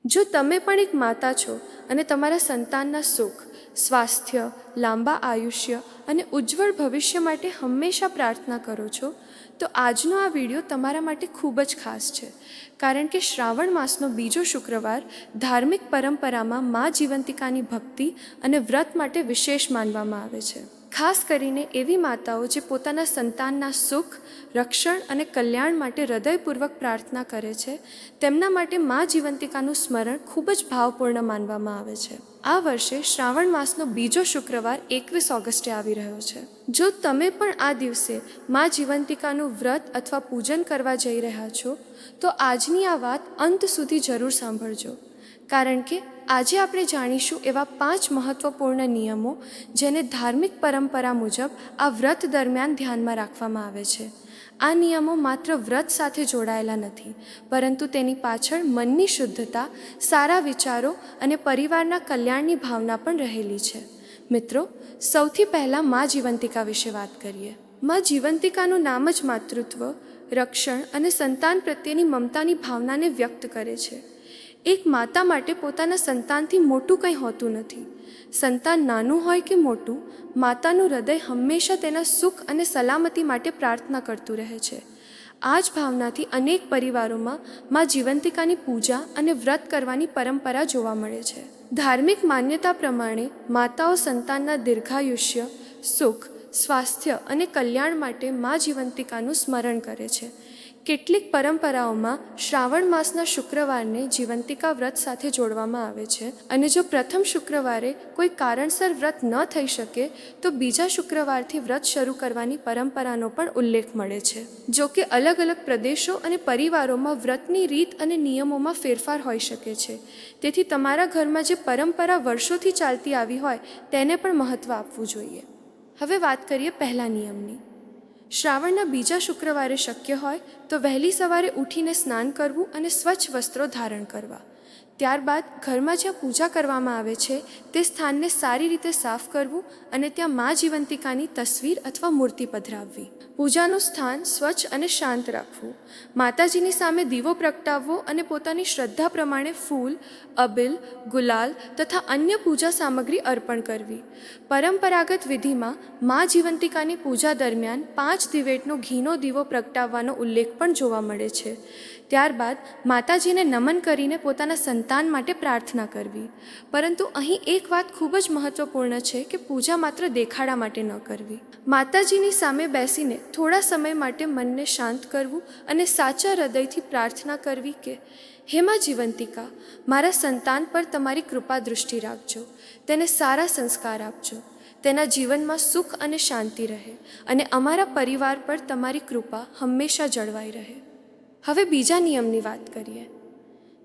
જો તમે પણ એક માતા છો અને તમારા સંતાનના સુખ, સ્વાસ્થ્ય, લાંબા આયુષ્ય અને ઉજ્જવળ ભવિષ્ય માટે હંમેશા પ્રાર્થના કરો છો, તો આજનો આ વિડીયો તમારા માટે ખૂબ જ ખાસ છે. કારણ કે શ્રાવણ માસનો બીજો શુક્રવાર ધાર્મિક પરંપરામાં મા જીવંતિકાની ભક્તિ અને વ્રત માટે વિશેષ માનવામાં આવે છે. ખાસ કરીને એવી માતાઓ જે પોતાના સંતાનના સુખ, રક્ષણ અને કલ્યાણ માટે હૃદયપૂર્વક પ્રાર્થના કરે છે, તેમના માટે મા જીવંતિકાનું સ્મરણ ખૂબ જ ભાવપૂર્ણ માનવામાં આવે છે. આ વર્ષે શ્રાવણ માસનો બીજો શુક્રવાર 21 ઓગસ્ટે આવી રહ્યો છે. જો તમે પણ આ દિવસે મા જીવંતિકાનું વ્રત અથવા પૂજન કરવા જઈ રહ્યા છો, તો આજની આ વાત અંત સુધી જરૂર સાંભળજો. કારણ કે આજે આપણે જાણીશું એવા 5 મહત્વપૂર્ણ નિયમો જેને ધાર્મિક પરંપરા મુજબ આ વ્રત દરમિયાન ધ્યાનમાં રાખવામાં આવે છે. આ નિયમો માત્ર વ્રત સાથે જોડાયેલા નથી, પરંતુ તેની પાછળ મનની શુદ્ધતા, સારા વિચારો અને પરિવારના કલ્યાણની ભાવના પણ રહેલી છે. મિત્રો, સૌથી પહેલાં મા જીવંતિકા વિશે વાત કરીએ. મા જીવંતિકાનું નામ જ માતૃત્વ, રક્ષણ અને સંતાન પ્રત્યેની મમતાની ભાવનાને વ્યક્ત કરે છે. એક માતા માટે પોતાના સંતાનથી મોટું કંઈ હોતું નથી. સંતાન નાનું હોય કે મોટું, માતાનું હૃદય હંમેશા તેના સુખ અને સલામતી માટે પ્રાર્થના કરતું રહે છે. આ જ ભાવનાથી અનેક પરિવારોમાં મા જીવંતિકાની પૂજા અને વ્રત કરવાની પરંપરા જોવા મળે છે. ધાર્મિક માન્યતા પ્રમાણે માતાઓ સંતાનના દીર્ઘાયુષ્ય, સુખ, સ્વાસ્થ્ય અને કલ્યાણ માટે મા જીવંતિકાનું સ્મરણ કરે છે. કેટલીક પરંપરાઓમાં શ્રાવણ માસના શુક્રવારને જીવંતિકા વ્રત સાથે જોડવામાં આવે છે, અને જો પ્રથમ શુક્રવારે કોઈ કારણસર વ્રત ન થઈ શકે તો બીજા શુક્રવારથી વ્રત શરૂ કરવાની પરંપરાનો પણ ઉલ્લેખ મળે છે. જો કે અલગ અલગ પ્રદેશો અને પરિવારોમાં વ્રતની રીત અને નિયમોમાં ફેરફાર હોઈ શકે છે, તેથી તમારા ઘરમાં જે પરંપરા વર્ષોથી ચાલતી આવી હોય તેને પણ મહત્ત્વ આપવું જોઈએ. હવે વાત કરીએ પહેલા નિયમની. શ્રાવણના બીજા શુક્રવારે શક્ય હોય તો વહેલી સવારે ઉઠીને સ્નાન કરવું અને સ્વચ્છ વસ્ત્રો ધારણ કરવા. ત્યારબાદ ઘરમાં જ્યાં પૂજા કરવામાં આવે છે તે સ્થાનને સારી રીતે સાફ કરવું અને ત્યાં મા જીવંતિકાની તસવીર અથવા મૂર્તિ પધરાવવી. પૂજાનું સ્થાન સ્વચ્છ અને શાંત રાખવું. માતાજીની સામે દીવો પ્રગટાવવો અને પોતાની શ્રદ્ધા પ્રમાણે ફૂલ, અબીલ, ગુલાલ તથા અન્ય પૂજા સામગ્રી અર્પણ કરવી. પરંપરાગત વિધિમાં મા જીવંતિકાની પૂજા દરમિયાન 5 દિવેટનો ઘીનો દીવો પ્રગટાવવાનો ઉલ્લેખ પણ જોવા મળે છે. ત્યારબાદ માતાજીને નમન કરીને પોતાના સંતાન માટે પ્રાર્થના કરવી. પરંતુ અહીં એક વાત ખૂબ જ મહત્વપૂર્ણ છે કે પૂજા માત્ર દેખાડા માટે ન કરવી. માતાજીની સામે બેસીને થોડા સમય માટે મનને શાંત કરવું અને સાચા હૃદયથી પ્રાર્થના કરવી કે હે મા જીવંતિકા, મારા સંતાન પર તમારી કૃપા દૃષ્ટિ રાખજો, તેને સારા સંસ્કાર આપજો, તેના જીવનમાં સુખ અને શાંતિ રહે અને અમારા પરિવાર પર તમારી કૃપા હંમેશા જળવાઈ રહે. હવે બીજા નિયમની વાત કરીએ.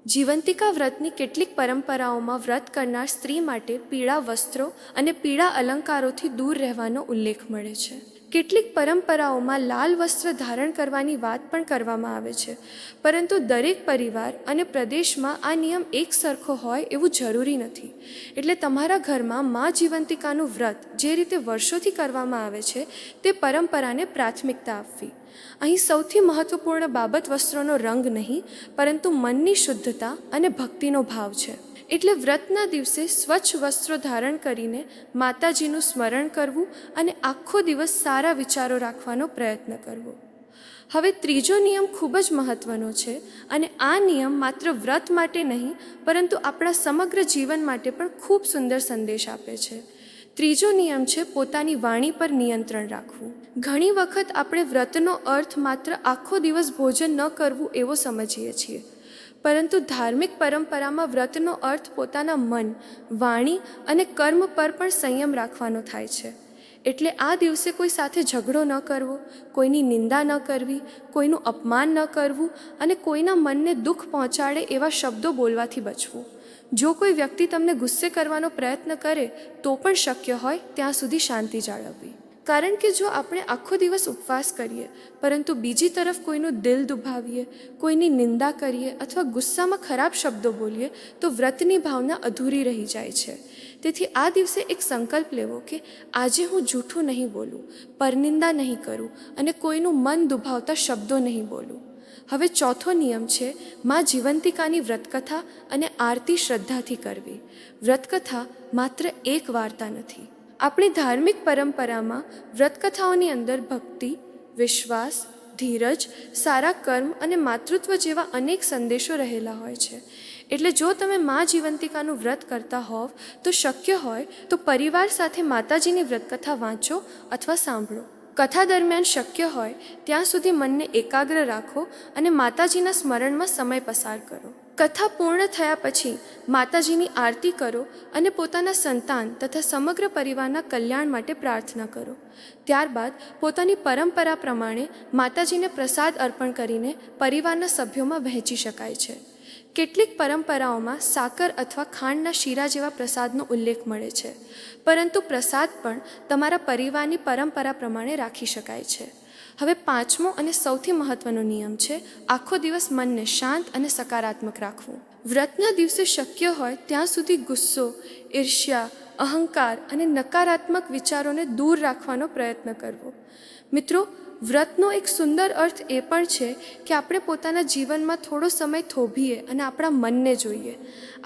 જીવંતિકા વ્રતની કેટલીક પરંપરાઓમાં વ્રત કરનાર સ્ત્રી માટે પીળા વસ્ત્રો અને પીળા અલંકારોથી દૂર રહેવાનો ઉલ્લેખ મળે છે. કેટલીક પરંપરાઓમાં લાલ વસ્ત્ર ધારણ કરવાની વાત પણ કરવામાં આવે છે, પરંતુ દરેક પરિવાર અને પ્રદેશમાં આ નિયમ એક સરખો હોય એવું જરૂરી નથી. એટલે તમારા ઘરમાં મા જીવંતિકાનું વ્રત જે રીતે વર્ષોથી કરવામાં આવે છે તે પરંપરાને પ્રાથમિકતા આપવી. અહીં સૌથી મહત્વપૂર્ણ બાબત વસ્ત્રોનો રંગ નહીં, પરંતુ મનની શુદ્ધતા અને ભક્તિનો ભાવ છે. એટલે વ્રતના દિવસે સ્વચ્છ વસ્ત્રો ધારણ કરીને માતાજીનું સ્મરણ કરવું અને આખો દિવસ સારા વિચારો રાખવાનો પ્રયત્ન કરવો. હવે ત્રીજો નિયમ ખૂબ જ મહત્વનો છે, અને આ નિયમ માત્ર વ્રત માટે નહીં, પરંતુ આપણા સમગ્ર જીવન માટે પણ ખૂબ સુંદર સંદેશ આપે છે. ત્રીજો નિયમ છે પોતાની વાણી પર નિયંત્રણ રાખવું. ઘણી વખત આપણે વ્રતનો અર્થ માત્ર આખો દિવસ ભોજન ન કરવું એવો સમજીએ છીએ, પરંતુ ધાર્મિક પરંપરામાં વ્રતનો અર્થ પોતાના મન, વાણી અને કર્મ પર પણ સંયમ રાખવાનો થાય છે. એટલે આ દિવસે કોઈ સાથે ઝઘડો ન કરવો, કોઈની નિંદા ન કરવી, કોઈનું અપમાન ન કરવું અને કોઈના મનને દુઃખ પહોંચાડે એવા શબ્દો બોલવાથી બચવું. જો કોઈ વ્યક્તિ તમને ગુસ્સે કરવાનો પ્રયત્ન કરે તો પણ શક્ય હોય ત્યાં સુધી શાંતિ જાળવવી. કારણ કે જો આપણે આખો દિવસ ઉપવાસ કરીએ પરંતુ બીજી તરફ કોઈનું દિલ દુભાવીએ, કોઈની નિંદા કરીએ અથવા ગુસ્સામાં ખરાબ શબ્દો બોલીએ તો વ્રતની ભાવના અધૂરી રહી જાય છે. તેથી આ દિવસે એક સંકલ્પ લેવો કે આજે હું જૂઠું નહીં બોલું, પરનિંદા નહીં કરું અને કોઈનું મન દુભાવતા શબ્દો નહીં બોલું. હવે ચોથો નિયમ છે મા જીવંતિકાની વ્રતકથા અને આરતી શ્રદ્ધાથી કરવી. વ્રતકથા માત્ર એક વાર્તા નથી. આપણી ધાર્મિક પરંપરામાં વ્રતકથાઓની અંદર ભક્તિ, વિશ્વાસ, ધીરજ, સારા કર્મ અને માતૃત્વ જેવા અનેક સંદેશો રહેલા હોય છે. એટલે જો તમે મા જીવંતિકાનું વ્રત કરતા હોવ તો શક્ય હોય તો પરિવાર સાથે માતાજીની વ્રતકથા વાંચો અથવા સાંભળો. કથા દરમિયાન શક્ય હોય ત્યાં સુધી મનને એકાગ્ર રાખો અને માતાજીના સ્મરણમાં સમય પસાર કરો. કથા પૂર્ણ થયા પછી માતાજીની આરતી કરો અને પોતાના સંતાન તથા સમગ્ર પરિવારના કલ્યાણ માટે પ્રાર્થના કરો. ત્યારબાદ પોતાની પરંપરા પ્રમાણે માતાજીને પ્રસાદ અર્પણ કરીને પરિવારના સભ્યોમાં વહેંચી શકાય છે. કેટલીક પરંપરાઓમાં સાકર અથવા ખાંડના શીરા જેવા પ્રસાદનો ઉલ્લેખ મળે છે, પરંતુ પ્રસાદ પણ તમારા પરિવારની પરંપરા પ્રમાણે રાખી શકાય છે. હવે પાંચમો અને સૌથી મહત્વનો નિયમ છે આખો દિવસ મનને શાંત અને સકારાત્મક રાખવું. વ્રતના દિવસે શક્ય હોય ત્યાં સુધી ગુસ્સો, ઈર્ષ્યા, અહંકાર અને નકારાત્મક વિચારોને દૂર રાખવાનો પ્રયત્ન કરવો. મિત્રો, વ્રતનો એક સુંદર અર્થ એ પણ છે કે આપણે પોતાના જીવનમાં થોડો સમય થોભીએ અને આપણા મનને જોઈએ.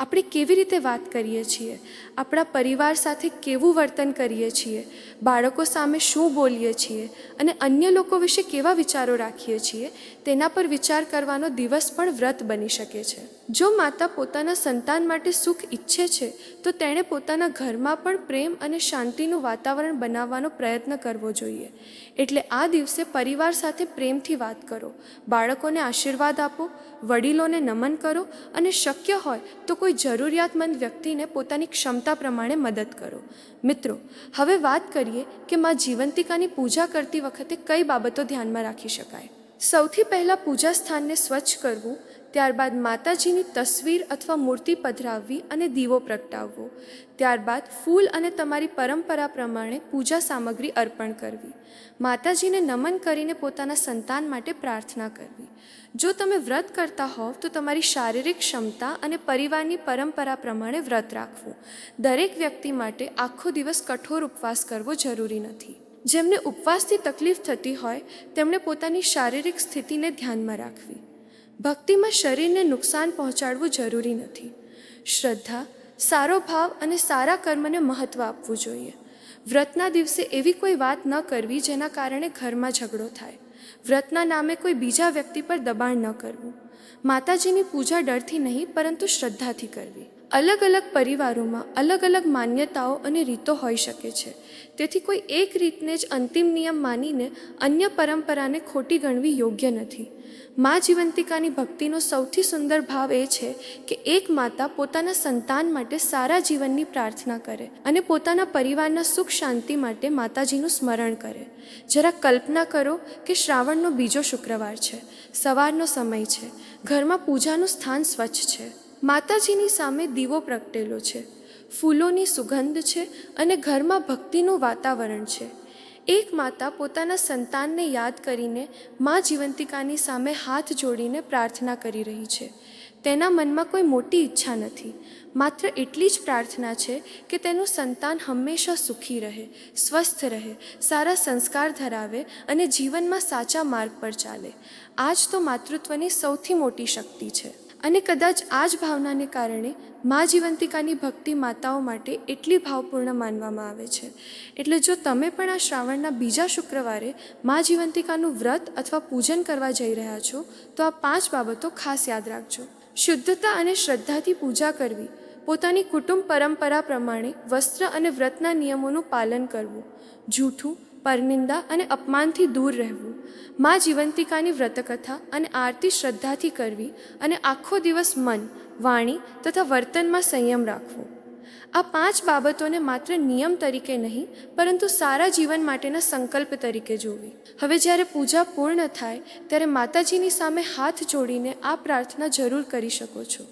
આપણે કેવી રીતે વાત કરીએ છીએ, આપણા પરિવાર સાથે કેવું વર્તન કરીએ છીએ, બાળકો સામે શું બોલીએ છીએ અને અન્ય લોકો વિશે કેવા વિચારો રાખીએ છીએ, તેના પર વિચાર કરવાનો દિવસ પણ વ્રત બની શકે છે. જો માતા પોતાના સંતાન માટે સુખ ઈચ્છે છે તો તેણે પોતાના ઘરમાં પણ પ્રેમ અને શાંતિનું વાતાવરણ બનાવવાનો પ્રયત્ન કરવો જોઈએ. એટલે આ દિવસે પરિવાર સાથે પ્રેમથી વાત કરો, બાળકોને આશીર્વાદ આપો, વડીલોને નમન કરો અને શક્ય હોય તો કોઈ જરૂરિયાતમંદ વ્યક્તિને પોતાની ક્ષમતા પ્રમાણે મદદ કરો. મિત્રો, હવે વાત કરીએ કે મા જીવંતિકાની પૂજા કરતી વખતે કઈ બાબતો ધ્યાનમાં રાખી શકાય. સૌથી પહેલાં પૂજા સ્થાનને સ્વચ્છ કરવું, ત્યારબાદ માતાજીની તસવીર અથવા મૂર્તિ પધરાવવી અને દીવો પ્રગટાવવો, ત્યારબાદ ફૂલ અને તમારી પરંપરા પ્રમાણે પૂજા સામગ્રી અર્પણ કરવી, માતાજીને નમન કરીને પોતાના સંતાન માટે પ્રાર્થના કરવી. જો તમે વ્રત કરતા હોવ તો તમારી શારીરિક ક્ષમતા અને પરિવારની પરંપરા પ્રમાણે વ્રત રાખવું. દરેક વ્યક્તિ માટે આખો દિવસ કઠોર ઉપવાસ કરવો જરૂરી નથી. જેમને ઉપવાસથી તકલીફ થતી હોય તેમણે પોતાની શારીરિક સ્થિતિને ધ્યાનમાં રાખવી. ભક્તિમાં શરીરને નુકસાન પહોંચાડવું જરૂરી નથી. શ્રદ્ધા, સારો ભાવ અને સારા કર્મને મહત્ત્વ આપવું જોઈએ. વ્રતના દિવસે એવી કોઈ વાત ન કરવી જેના કારણે ઘરમાં ઝઘડો થાય. વ્રતના નામે કોઈ બીજા વ્યક્તિ પર દબાણ ન કરવું. માતાજીની પૂજા ડરથી નહીં પરંતુ શ્રદ્ધાથી કરવી. અલગ અલગ પરિવારોમાં અલગ અલગ માન્યતાઓ અને રીતો હોઈ શકે છે. તેથી કોઈ એક રીતને જ અંતિમ નિયમ માનીને અન્ય પરંપરાને ખોટી ગણવી યોગ્ય નથી. મા જીવંતિકાની ભક્તિનો સૌથી સુંદર ભાવ એ છે કે એક માતા પોતાના સંતાન માટે સારા જીવનની પ્રાર્થના કરે અને પોતાના પરિવારના સુખ શાંતિ માટે માતાજીનું સ્મરણ કરે. જરા કલ્પના કરો કે શ્રાવણનો બીજો શુક્રવાર છે, સવારનો સમય છે, ઘરમાં પૂજાનું સ્થાન સ્વચ્છ છે, માતાજીની સામે દીવો પ્રગટેલો છે, ફૂલોની સુગંધ છે અને ઘરમાં ભક્તિનું વાતાવરણ છે. એક માતા પોતાના સંતાનને યાદ કરીને મા જીવંતિકાની સામે હાથ જોડીને પ્રાર્થના કરી રહી છે. તેના મનમાં કોઈ મોટી ઈચ્છા નથી, માત્ર એટલી જ પ્રાર્થના છે કે તેનું સંતાન હંમેશા સુખી રહે, સ્વસ્થ રહે, સારા સંસ્કાર ધરાવે અને જીવનમાં સાચા માર્ગ પર ચાલે. આ જ તો માતૃત્વની સૌથી મોટી શક્તિ છે. અને કદાચ આ જ ભાવનાને કારણે મા જીવંતિકાની ભક્તિ માતાઓ માટે એટલી ભાવપૂર્ણ માનવામાં આવે છે. એટલે જો તમે પણ આ શ્રાવણના બીજા શુક્રવારે મા જીવંતિકાનું વ્રત અથવા પૂજન કરવા જઈ રહ્યા છો તો આ 5 બાબતો ખાસ યાદ રાખજો. શુદ્ધતા અને શ્રદ્ધાથી પૂજા કરવી, પોતાની કુટુંબ પરંપરા પ્રમાણે વસ્ત્ર અને વ્રતના નિયમોનું પાલન કરવું, જૂઠું, પરનિંદા અને અપમાનથી દૂર રહેવું, મા જીવંતિકાની વ્રતકથા અને આરતી શ્રદ્ધાથી કરવી અને આખો દિવસ મન, વાણી તથા વર્તનમાં સંયમ રાખવો. આ 5 બાબતોને માત્ર નિયમ તરીકે નહીં પરંતુ સારા જીવન માટેના સંકલ્પ તરીકે જોવી. હવે જ્યારે પૂજા પૂર્ણ થાય ત્યારે માતાજીની સામે હાથ જોડીને આ પ્રાર્થના જરૂર કરી શકો છો.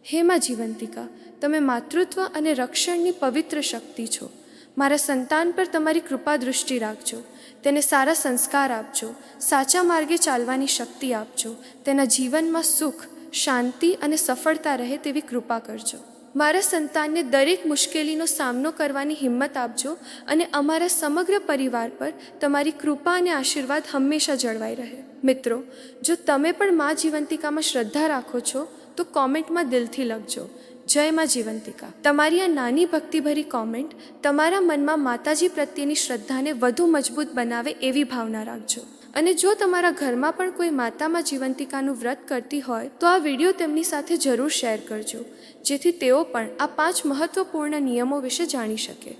હે મા જીવંતિકા, તમે માતૃત્વ અને રક્ષણની પવિત્ર શક્તિ છો. મારા સંતાન પર તમારી કૃપા દૃષ્ટિ રાખજો, તેને સારા સંસ્કાર આપજો, સાચા માર્ગે ચાલવાની શક્તિ આપજો, તેના જીવનમાં સુખ, શાંતિ અને સફળતા રહે તેવી કૃપા કરજો. મારા સંતાનને દરેક મુશ્કેલીનો સામનો કરવાની હિંમત આપજો અને અમારા સમગ્ર પરિવાર પર તમારી કૃપા અને આશીર્વાદ હંમેશા જળવાઈ રહે. મિત્રો, જો તમે પણ મા જીવંતિકામાં શ્રદ્ધા રાખો છો તો કોમેન્ટમાં દિલથી લખજો, જય માં જીવંતિકા. તમારી આ નાની ભક્તિભરી કોમેન્ટ તમારા મનમાં માતાજી પ્રત્યેની શ્રદ્ધાને વધુ મજબૂત બનાવે એવી ભાવના રાખજો. અને જો તમારા ઘરમાં પણ કોઈ માતામાં જીવંતિકાનું વ્રત કરતી હોય તો આ વિડીયો તેમની સાથે જરૂર શેર કરજો, જેથી તેઓ પણ આ 5 મહત્વપૂર્ણ નિયમો વિશે જાણી શકે.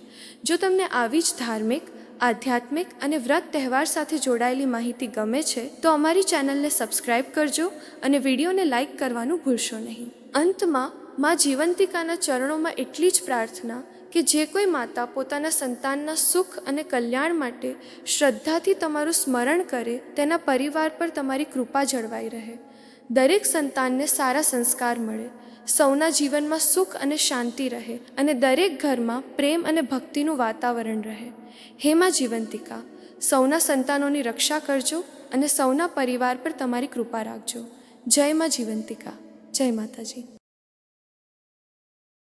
જો તમને આવી જ ધાર્મિક, આધ્યાત્મિક અને વ્રત તહેવાર સાથે જોડાયેલી માહિતી ગમે છે તો અમારી ચેનલને સબસ્ક્રાઇબ કરજો અને વિડીયોને લાઇક કરવાનું ભૂલશો નહીં. અંતમાં મા જીવંતિકાના ચરણોમાં એટલી જ પ્રાર્થના કે જે કોઈ માતા પોતાના સંતાનના સુખ અને કલ્યાણ માટે શ્રદ્ધાથી તમારું સ્મરણ કરે તેના પરિવાર પર તમારી કૃપા જળવાઈ રહે. દરેક સંતાનને સારા સંસ્કાર મળે, સૌના જીવનમાં સુખ અને શાંતિ રહે અને દરેક ઘરમાં પ્રેમ અને ભક્તિનું વાતાવરણ રહે. હે માં જીવંતિકા, સૌના સંતાનોની રક્ષા કરજો અને સૌના પરિવાર પર તમારી કૃપા રાખજો. જય માં જીવંતિકા. જય માતાજી.